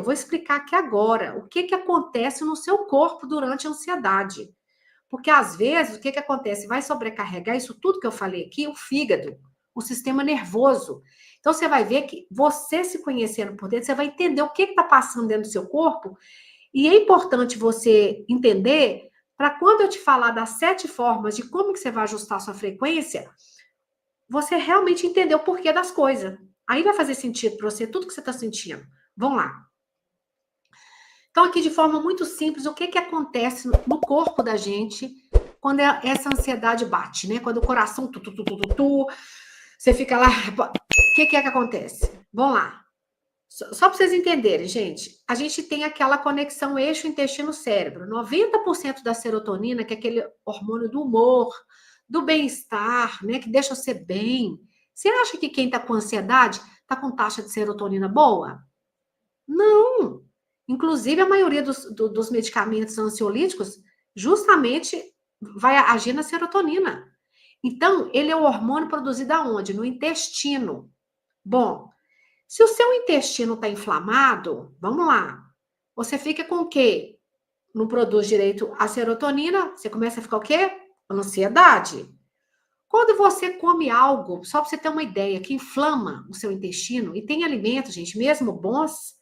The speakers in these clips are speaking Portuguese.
Eu vou explicar aqui agora o que acontece no seu corpo durante a ansiedade. Porque, às vezes, o que acontece? Vai sobrecarregar isso tudo que eu falei aqui, o fígado, o sistema nervoso. Então, você vai ver que você se conhecendo por dentro, você vai entender o que está passando dentro do seu corpo. E é importante você entender, para quando eu te falar das 7 formas de como que você vai ajustar a sua frequência, você realmente entender o porquê das coisas. Aí vai fazer sentido para você tudo que você está sentindo. Vamos lá. Então, aqui de forma muito simples, o que acontece no corpo da gente quando essa ansiedade bate, né? Quando o coração você fica lá, o que acontece? Vamos lá. Só para vocês entenderem, gente, a gente tem aquela conexão eixo intestino-cérebro. 90% da serotonina, que é aquele hormônio do humor, do bem-estar, né? Que deixa você bem. Você acha que quem está com ansiedade está com taxa de serotonina boa? Não. Inclusive, a maioria dos medicamentos ansiolíticos justamente vai agir na serotonina. Então, ele é o hormônio produzido aonde? No intestino. Bom, se o seu intestino está inflamado, vamos lá. Você fica com o quê? Não produz direito a serotonina, você começa a ficar o quê? Ansiedade. Quando você come algo, só para você ter uma ideia, que inflama o seu intestino, e tem alimentos, gente, mesmo bons,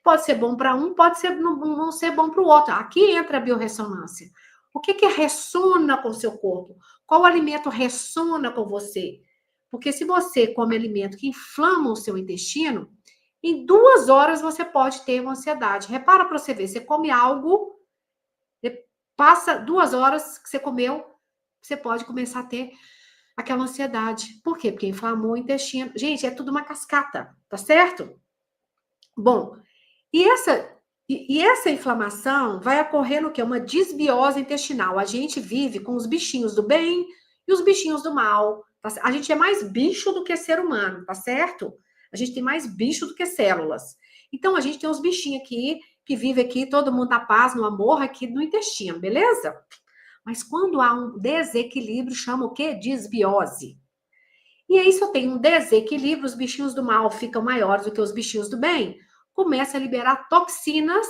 pode ser bom para um, pode ser não ser bom para o outro. Aqui entra a biorressonância. O que ressona com o seu corpo? Qual alimento ressona com você? Porque se você come alimento que inflama o seu intestino, em 2 horas você pode ter uma ansiedade. Repara para você ver, você come algo, passa 2 horas que você comeu, você pode começar a ter aquela ansiedade. Por quê? Porque inflamou o intestino. Gente, é tudo uma cascata, tá certo? Bom, essa inflamação vai ocorrer no que? Uma desbiose intestinal. A gente vive com os bichinhos do bem e os bichinhos do mal. Tá? A gente é mais bicho do que ser humano, tá certo? A gente tem mais bicho do que células. Então, a gente tem os bichinhos aqui, que vivem aqui, todo mundo na paz, no amor, aqui no intestino, beleza? Mas quando há um desequilíbrio, chama o quê? Desbiose. E aí, se eu tenho um desequilíbrio, os bichinhos do mal ficam maiores do que os bichinhos do bem, começa a liberar toxinas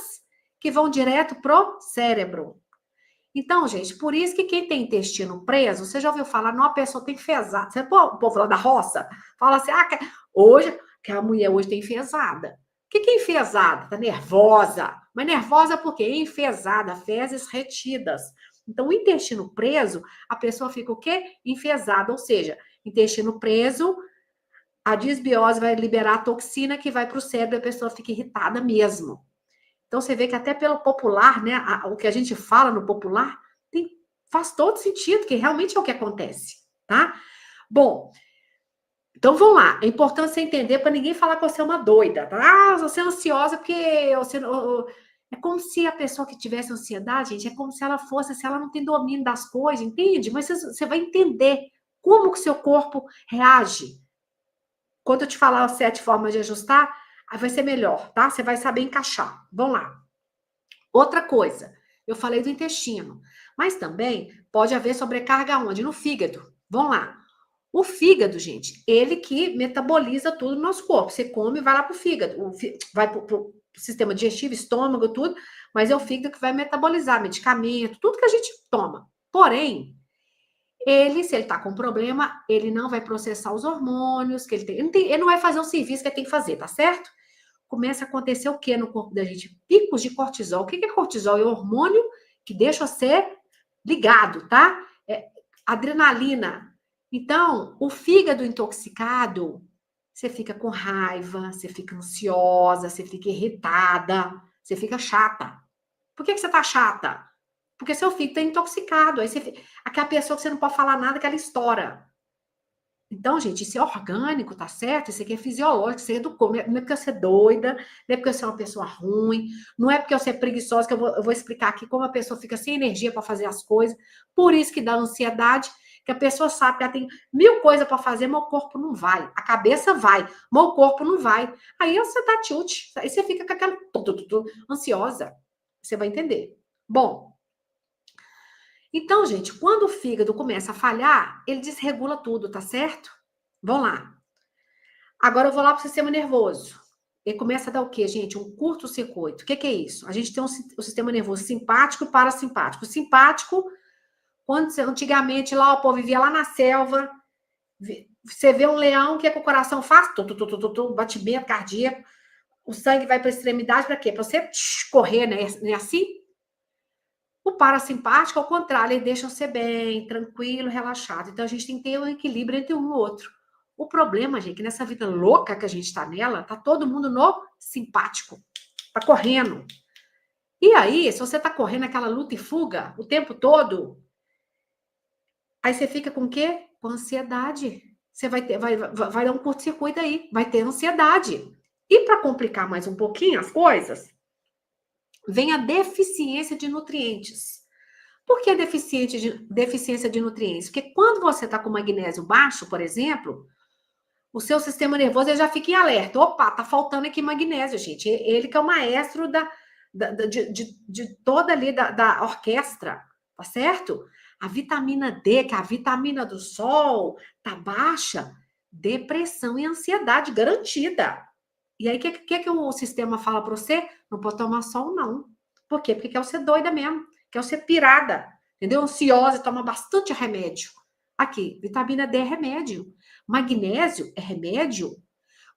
que vão direto pro cérebro. Então, gente, por isso que quem tem intestino preso, você já ouviu falar, não, a pessoa tem enfesada. Você, o povo lá da roça fala assim, hoje, que a mulher hoje tem enfesada. O que é enfesada? Tá nervosa. Mas nervosa por quê? Enfesada, fezes retidas. Então, o intestino preso, a pessoa fica o quê? Enfesada, ou seja, intestino preso, a desbiose vai liberar a toxina que vai para o cérebro e a pessoa fica irritada mesmo. Então, você vê que até pelo popular, né, o que a gente fala no popular, faz todo sentido, que realmente é o que acontece, tá? Bom, então vamos lá. É importante você entender para ninguém falar que você é uma doida, tá? Ah, você é ansiosa porque você... É como se a pessoa que tivesse ansiedade, gente, é como se ela fosse, se ela não tem domínio das coisas, entende? Mas você vai entender como que o seu corpo reage. Quando eu te falar as 7 formas de ajustar, aí vai ser melhor, tá? Você vai saber encaixar. Vamos lá. Outra coisa, eu falei do intestino, mas também pode haver sobrecarga onde? No fígado. Vamos lá. O fígado, gente, ele que metaboliza tudo no nosso corpo. Você come e vai lá pro fígado. Vai pro sistema digestivo, estômago, tudo, mas é o fígado que vai metabolizar medicamento, tudo que a gente toma. Porém, se ele tá com problema, ele não vai processar os hormônios que ele tem. Ele não vai fazer o serviço que ele tem que fazer, tá certo? Começa a acontecer o que no corpo da gente? Picos de cortisol. O que é cortisol? É o hormônio que deixa você ligado, tá? É adrenalina. Então, o fígado intoxicado, você fica com raiva, você fica ansiosa, você fica irritada, você fica chata. Por que você tá chata? Porque seu fígado tá intoxicado. Aí aquela pessoa que você não pode falar nada, que ela estoura. Então, gente, isso é orgânico, tá certo? Isso aqui é fisiológico, isso é do corpo. Não é porque você é doida, não é porque você é uma pessoa ruim, não é porque você é preguiçosa, que eu vou explicar aqui como a pessoa fica sem energia para fazer as coisas. Por isso que dá ansiedade, que a pessoa sabe que ela tem 1000 coisas para fazer, mas o corpo não vai. A cabeça vai, mas o corpo não vai. Aí você tá tilt, aí você fica com aquela ansiosa. Você vai entender. Bom, então, gente, quando o fígado começa a falhar, ele desregula tudo, tá certo? Vamos lá. Agora eu vou lá para o sistema nervoso. ele começa a dar o quê, gente? Um curto-circuito. O que é isso? A gente tem o sistema nervoso simpático e parasimpático. O simpático, antigamente lá o povo vivia lá na selva, você vê um leão, o que é que o coração faz? Batimento cardíaco, o sangue vai para a extremidade, para quê? Para você correr, né? Não é assim? O parasimpático, ao contrário, ele deixa você bem, tranquilo, relaxado. Então, a gente tem que ter um equilíbrio entre um e o outro. O problema, gente, é que nessa vida louca que a gente tá nela, tá todo mundo no simpático. Tá correndo. E aí, se você tá correndo aquela luta e fuga o tempo todo, aí você fica com o quê? Com ansiedade. Você vai dar um curto-circuito aí, vai ter ansiedade. E para complicar mais um pouquinho as coisas, vem a deficiência de nutrientes. Por que deficiência de nutrientes? Porque quando você está com magnésio baixo, por exemplo, o seu sistema nervoso já fica em alerta. Opa, tá faltando aqui magnésio, gente. Ele que é o maestro de toda ali da orquestra, tá certo? A vitamina D, que é a vitamina do sol, tá baixa, depressão e ansiedade garantida. E aí, o que o sistema fala para você? Não pode tomar sol, não. Por quê? Porque quer ser doida mesmo, quer ser pirada, entendeu? Ansiosa, toma bastante remédio. Aqui, vitamina D é remédio. Magnésio é remédio.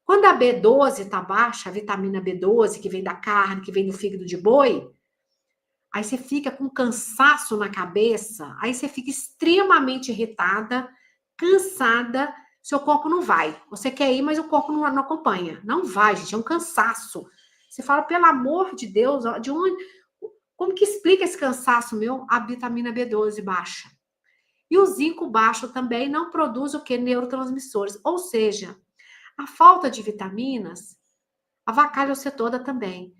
Quando a B12 tá baixa, a vitamina B12, que vem da carne, que vem do fígado de boi, aí você fica com cansaço na cabeça, aí você fica extremamente irritada, cansada, seu corpo não vai. Você quer ir, mas o corpo não acompanha. Não vai, gente, é um cansaço. Você fala, pelo amor de Deus, de onde... Como que explica esse cansaço meu? A vitamina B12 baixa. E o zinco baixo também não produz o que? Neurotransmissores. Ou seja, a falta de vitaminas avacalha você toda também.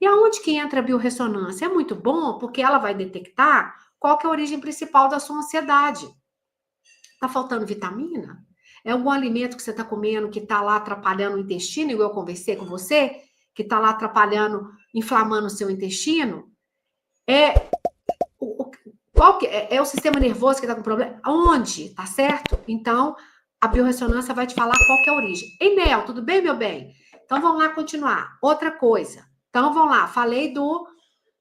E aonde que entra a biorressonância? É muito bom porque ela vai detectar qual que é a origem principal da sua ansiedade. Tá faltando vitamina? É algum alimento que você está comendo que está lá atrapalhando o intestino, igual eu conversei com você, que está lá atrapalhando, inflamando o seu intestino? Qual que é o sistema nervoso que está com problema? Onde? Tá certo? Então, a biorressonância vai te falar qual que é a origem. Ei, Nel, tudo bem, meu bem? Então, vamos lá continuar. Outra coisa. Então, vamos lá. Falei do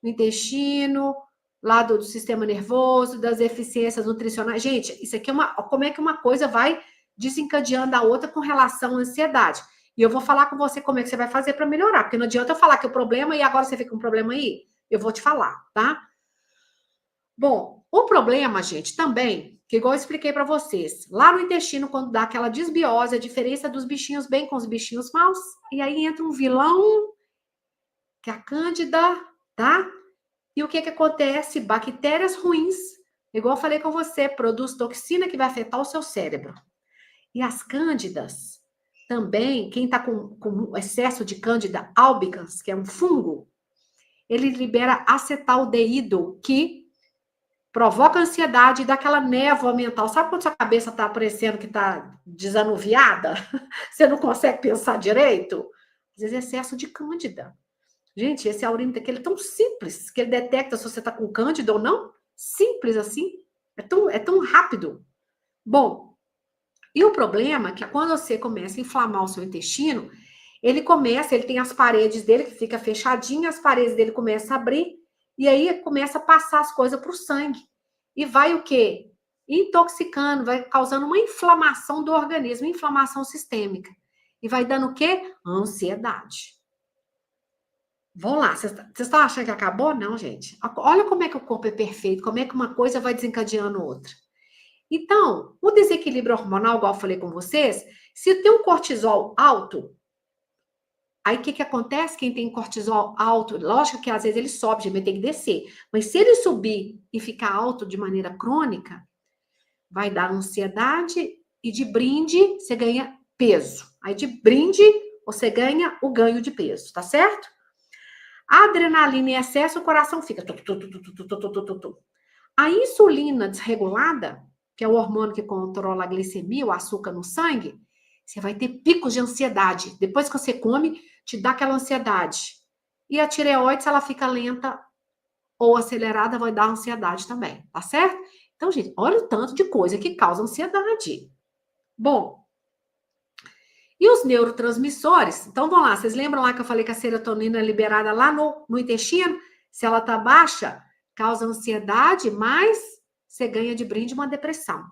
intestino, lá do sistema nervoso, das deficiências nutricionais. Gente, isso aqui é como é que uma coisa vai desencadeando a outra com relação à ansiedade. E eu vou falar com você como é que você vai fazer para melhorar, porque não adianta eu falar que é o problema e agora você fica com um problema aí. Eu vou te falar, tá? Bom, o problema, gente, também, que igual eu expliquei para vocês, lá no intestino, quando dá aquela desbiose, a diferença dos bichinhos bem com os bichinhos maus, e aí entra um vilão, que é a Cândida, tá? E o que que acontece? Bactérias ruins, igual eu falei com você, produz toxina que vai afetar o seu cérebro. E as cândidas, também, quem está com excesso de Cândida albicans, que é um fungo, ele libera acetaldeído, que provoca ansiedade e dá aquela névoa mental. Sabe quando sua cabeça está parecendo que está desanuviada? Você não consegue pensar direito? Às vezes é excesso de cândida. Gente, esse aurímetro aqui ele é tão simples que ele detecta se você está com cândida ou não. Simples assim. É tão rápido. Bom, e o problema é que quando você começa a inflamar o seu intestino, ele tem as paredes dele que fica fechadinha, as paredes dele começam a abrir, e aí começa a passar as coisas para o sangue. E vai o quê? Intoxicando, vai causando uma inflamação do organismo, inflamação sistêmica. E vai dando o quê? Ansiedade. Vamos lá, vocês estão achando que acabou? Não, gente. Olha como é que o corpo é perfeito, como é que uma coisa vai desencadeando outra. Então, o desequilíbrio hormonal, igual eu falei com vocês, se tem um cortisol alto, aí o que acontece? Quem tem cortisol alto, lógico que às vezes ele sobe, vai ter que descer. Mas se ele subir e ficar alto de maneira crônica, vai dar ansiedade e de brinde você ganha peso. Aí de brinde você ganha o ganho de peso, tá certo? A adrenalina em excesso, o coração fica... A insulina desregulada, que é o hormônio que controla a glicemia, o açúcar no sangue, você vai ter picos de ansiedade. Depois que você come, te dá aquela ansiedade. E a tireoide, se ela fica lenta ou acelerada, vai dar ansiedade também, tá certo? Então, gente, olha o tanto de coisa que causa ansiedade. Bom, E os neurotransmissores, então vamos lá, vocês lembram lá que eu falei que a serotonina é liberada lá no intestino? Se ela está baixa, causa ansiedade, mas você ganha de brinde uma depressão.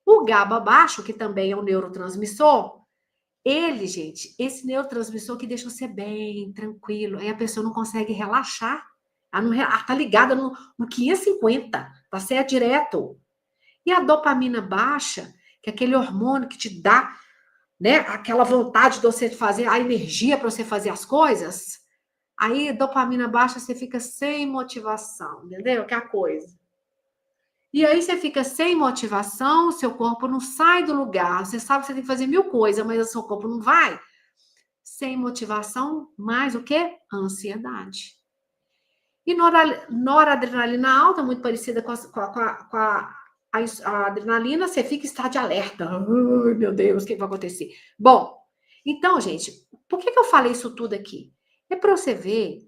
O GABA baixo, que também é um neurotransmissor, ele, gente, esse neurotransmissor que deixa você bem, tranquilo, aí a pessoa não consegue relaxar, ela tá ligada no 550, tá certo? Direto. E a dopamina baixa, que é aquele hormônio que te dá, né, aquela vontade de você fazer, a energia para você fazer as coisas, aí dopamina baixa, você fica sem motivação, entendeu? Que é a coisa. E aí você fica sem motivação, seu corpo não sai do lugar. Você sabe que você tem que fazer mil coisas, mas o seu corpo não vai. Sem motivação, mais o quê? Ansiedade. E noradrenalina alta, muito parecida com a adrenalina, você fica em estado de alerta. Ai, meu Deus, o que vai acontecer? Bom, então, gente, por que eu falei isso tudo aqui? É para você ver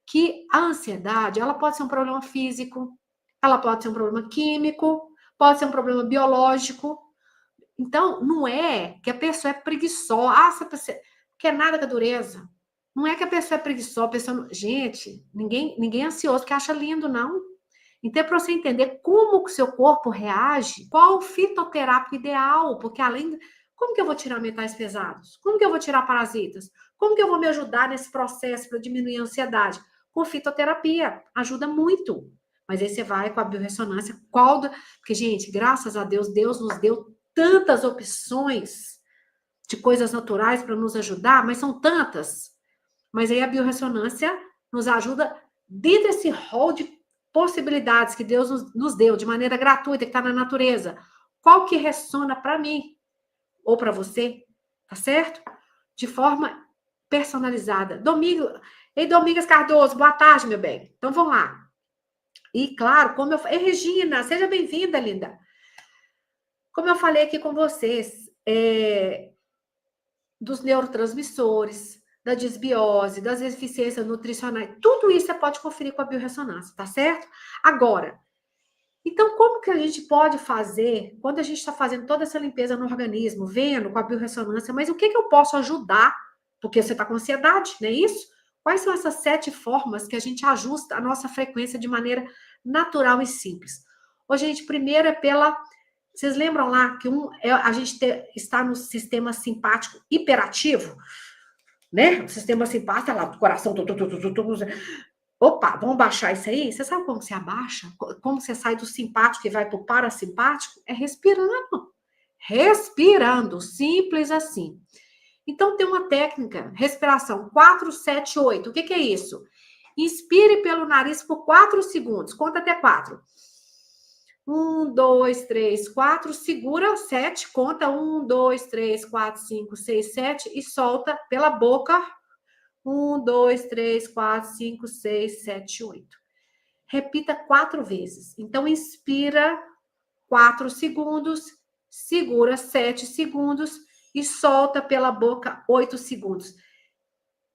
que a ansiedade, ela pode ser um problema físico, ela pode ser um problema químico, pode ser um problema biológico. Então, não é que a pessoa é preguiçosa. Ah, essa pessoa quer nada com a dureza. Não é que a pessoa é preguiçosa, a pessoa... Gente, ninguém é ansioso que acha lindo, não. Então, é para você entender como que o seu corpo reage, qual o fitoterápico ideal, porque além... Como que eu vou tirar metais pesados? Como que eu vou tirar parasitas? Como que eu vou me ajudar nesse processo para diminuir a ansiedade? Com fitoterapia, ajuda muito. Mas aí você vai com a biorressonância, porque, gente, graças a Deus, Deus nos deu tantas opções de coisas naturais para nos ajudar, mas são tantas. Mas aí a biorressonância nos ajuda dentro desse rol de possibilidades que Deus nos deu de maneira gratuita, que está na natureza. Qual que ressona para mim ou para você, tá certo? De forma personalizada. Domingas Cardoso, boa tarde, meu bem. Então vamos lá. E claro, como eu falei, Regina, seja bem-vinda, linda. Como eu falei aqui com vocês, dos neurotransmissores, da desbiose, das deficiências nutricionais, tudo isso você pode conferir com a biorressonância, tá certo? Agora, então como que a gente pode fazer, quando a gente está fazendo toda essa limpeza no organismo, vendo com a biorressonância, mas o que eu posso ajudar? Porque você está com ansiedade, não é isso? Quais são essas 7 formas que a gente ajusta a nossa frequência de maneira natural e simples? Ô, gente, primeiro é pela... Vocês lembram lá que a gente está no sistema simpático hiperativo, né? O sistema simpático tá lá, do coração. Opa, vamos baixar isso aí? Você sabe como você abaixa? Como você sai do simpático e vai para o parasimpático? É respirando. Respirando, simples assim. Então, tem uma técnica, respiração 4, 7, 8. O que é isso? Inspire pelo nariz por 4 segundos. Conta até 4. 1, 2, 3, 4, segura 7, conta 1, 2, 3, 4, 5, 6, 7 e solta pela boca 1, 2, 3, 4, 5, 6, 7, 8. Repita 4 vezes. Então, inspira 4 segundos, segura 7 segundos e solta pela boca 8 segundos.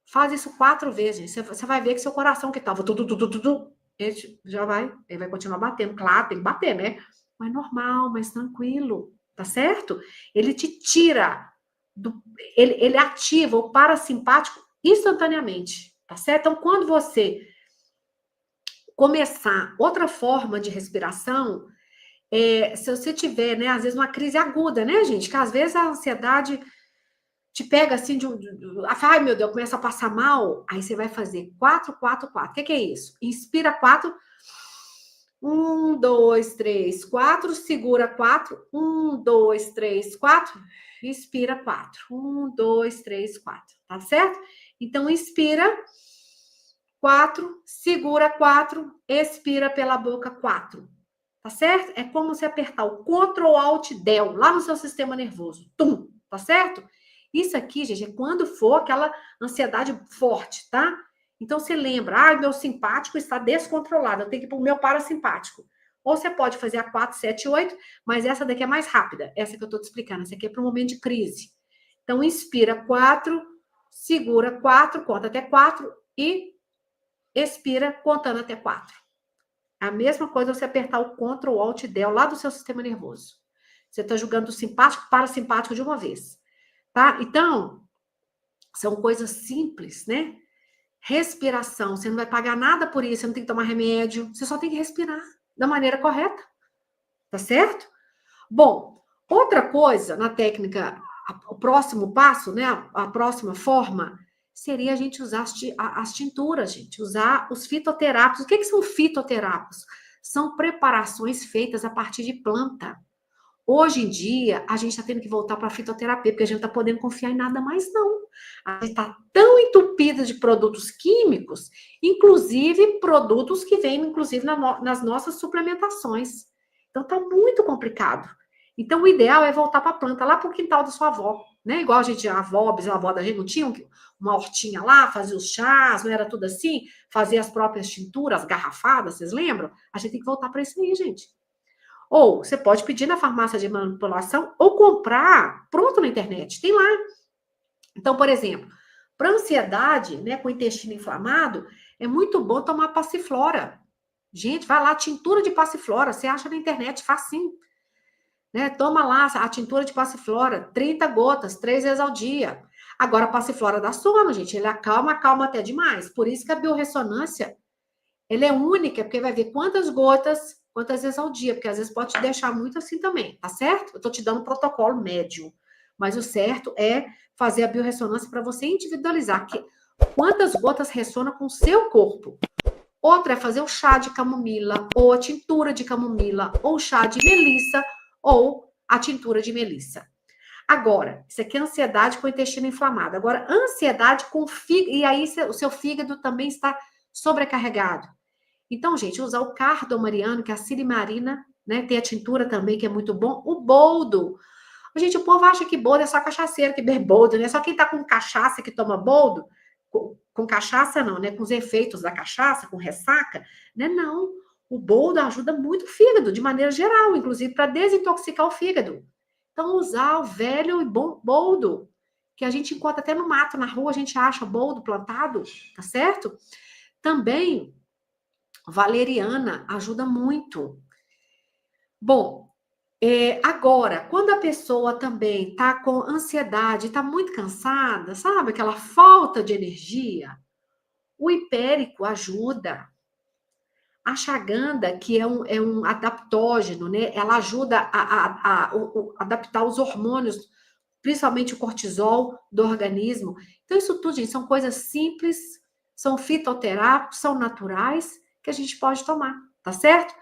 Faz isso 4 vezes, gente. Você vai ver que seu coração que estava ele já ele vai continuar batendo. Claro, tem que bater, né? Mas normal, mais tranquilo, tá certo? Ele te tira, ele ativa o parasimpático instantaneamente, tá certo? Então, quando você começar outra forma de respiração, se você tiver, né, às vezes uma crise aguda, né, gente? Que às vezes a ansiedade te pega assim ai meu Deus, começa a passar mal, aí você vai fazer 4, 4, 4. O que é isso? Inspira 4, 1, 2, 3, 4, segura 4, 1, 2, 3, 4, expira 4, 1, 2, 3, 4, tá certo? Então, inspira 4, segura 4, expira pela boca 4, tá certo? É como se apertar o Ctrl Alt Del lá no seu sistema nervoso, tum, tá certo? Isso aqui, gente, é quando for aquela ansiedade forte, tá? Então, você lembra, meu simpático está descontrolado, eu tenho que ir para o meu parasimpático. Ou você pode fazer a 4, 7, 8, mas essa daqui é mais rápida, essa que eu estou te explicando, essa aqui é para o momento de crise. Então, inspira 4, segura 4, conta até 4 e expira contando até 4. A mesma coisa você apertar o Ctrl Alt Del lá do seu sistema nervoso. Você está jogando do simpático para simpático de uma vez. tá? Então, são coisas simples, né? Respiração, você não vai pagar nada por isso, você não tem que tomar remédio, você só tem que respirar da maneira correta, tá certo? Bom, outra coisa na técnica, o próximo passo, né, a próxima forma, seria a gente usar as tinturas, gente, usar os fitoterápicos. O que são fitoterápicos? São preparações feitas a partir de planta. Hoje em dia, a gente está tendo que voltar para a fitoterapia, porque a gente não está podendo confiar em nada mais, não. A gente está tão entupida de produtos químicos, inclusive produtos que vêm, inclusive, nas nossas suplementações. Então, está muito complicado. Então, o ideal é voltar para a planta, lá para o quintal da sua avó, né? Igual a avó, bisavó da gente, não tinha uma hortinha lá, fazia os chás, não era tudo assim? Fazia as próprias tinturas, garrafadas, vocês lembram? A gente tem que voltar para isso aí, gente. Ou você pode pedir na farmácia de manipulação ou comprar pronto na internet, tem lá. Então, por exemplo, para ansiedade, né, com o intestino inflamado, é muito bom tomar passiflora. Gente, vai lá, tintura de passiflora, você acha na internet, facinho. Né? Toma lá a tintura de passiflora, 30 gotas, 3 vezes ao dia. Agora, a passiflora dá sono, gente, ele acalma até demais. Por isso que a biorressonância, ele é única, porque vai ver quantas gotas, quantas vezes ao dia, porque às vezes pode te deixar muito assim também, tá certo? Eu tô te dando um protocolo médio, mas o certo é fazer a biorressonância para você individualizar quantas gotas ressona com o seu corpo. Outra é fazer o chá de camomila, ou a tintura de camomila, ou o chá de melissa, ou a tintura de melissa. Agora, isso aqui é ansiedade com o intestino inflamado. Agora, ansiedade com fígado, e aí o seu fígado também está sobrecarregado. Então, gente, usar o cardomariano, que é a silimarina, né? Tem a tintura também, que é muito bom. O boldo. Gente, o povo acha que boldo é só cachaceiro que bebe boldo, né? Só quem tá com cachaça que toma boldo, com cachaça não, né? Com os efeitos da cachaça, com ressaca, né? Não. O boldo ajuda muito o fígado, de maneira geral, inclusive para desintoxicar o fígado. Então, usar o velho e bom boldo, que a gente encontra até no mato, na rua, a gente acha boldo plantado, tá certo? Também valeriana ajuda muito. Bom, agora, quando a pessoa também está com ansiedade, está muito cansada, sabe? Aquela falta de energia, o hipérico ajuda. A ashwagandha, que é um adaptógeno, né? Ela ajuda a adaptar os hormônios, principalmente o cortisol do organismo. Então, isso tudo, gente, são coisas simples, são fitoterápicos, são naturais, que a gente pode tomar, tá certo?